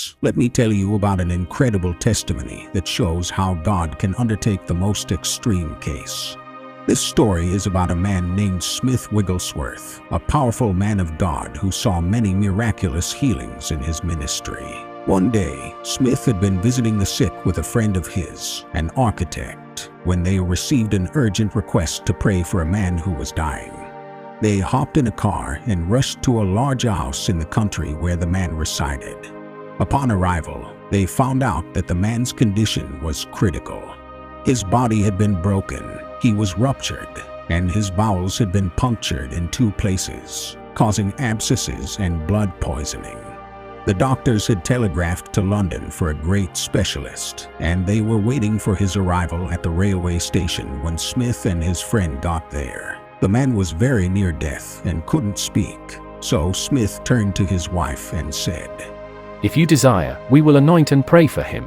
viewers, let me tell you about an incredible testimony that shows how God can undertake the most extreme case. This story is about a man named Smith Wigglesworth, a powerful man of God who saw many miraculous healings in his ministry. One day, Smith had been visiting the sick with a friend of his, an architect, when they received an urgent request to pray for a man who was dying. They hopped in a car and rushed to a large house in the country where the man resided. Upon arrival, they found out that the man's condition was critical. His body had been broken, he was ruptured, and his bowels had been punctured in 2 places, causing abscesses and blood poisoning. The doctors had telegraphed to London for a great specialist, and they were waiting for his arrival at the railway station when Smith and his friend got there. The man was very near death and couldn't speak, so Smith turned to his wife and said, "If you desire, we will anoint and pray for him."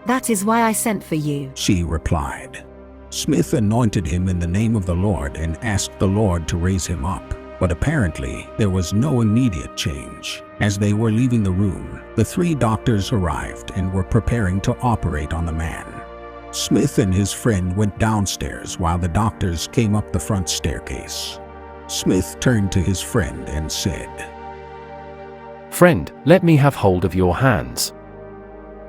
"That is why I sent for you," she replied. Smith anointed him in the name of the Lord and asked the Lord to raise him up, but apparently there was no immediate change. As they were leaving the room, the 3 doctors arrived and were preparing to operate on the man. Smith and his friend went downstairs while the doctors came up the front staircase. Smith turned to his friend and said, "Friend, let me have hold of your hands."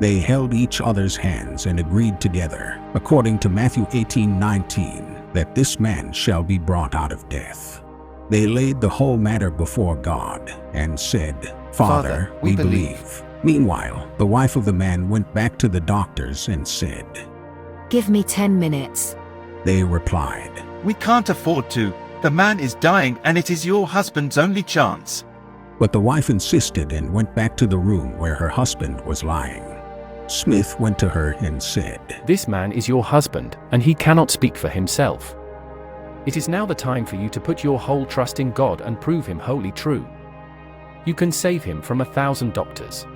They held each other's hands and agreed together, according to Matthew 18:19, that this man shall be brought out of death. They laid the whole matter before God and said, "Father, we believe." Meanwhile, the wife of the man went back to the doctors and said, "Give me 10 minutes. They replied, "We can't afford to. The man is dying and it is your husband's only chance." But the wife insisted and went back to the room where her husband was lying. Smith went to her and said, "This man is your husband, and he cannot speak for himself. It is now the time for you to put your whole trust in God and prove him wholly true. You can save him from 1,000 doctors.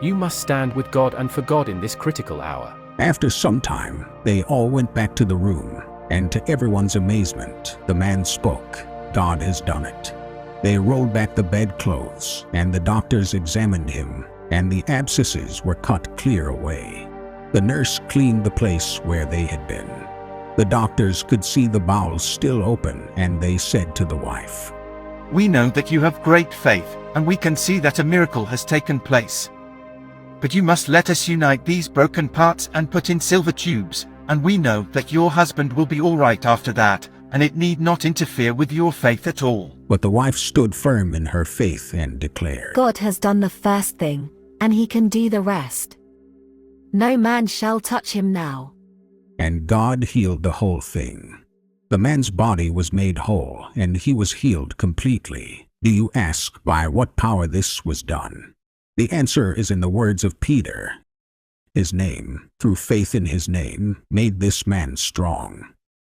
You must stand with God and for God in this critical hour." After some time, they all went back to the room, and to everyone's amazement, the man spoke, "God has done it." They rolled back the bedclothes, and the doctors examined him, and the abscesses were cut clear away. The nurse cleaned the place where they had been. The doctors could see the bowels still open, and they said to the wife, "We know that you have great faith, and we can see that a miracle has taken place. But you must let us unite these broken parts and put in silver tubes, and we know that your husband will be all right after that, and it need not interfere with your faith at all." But the wife stood firm in her faith and declared, God has done the first thing, and he can do the rest. No man shall touch him now. And God healed the whole thing. The man's body was made whole, and he was healed completely. Do you ask by what power this was done? The answer is in the words of Peter. His name, through faith in his name, made this man strong.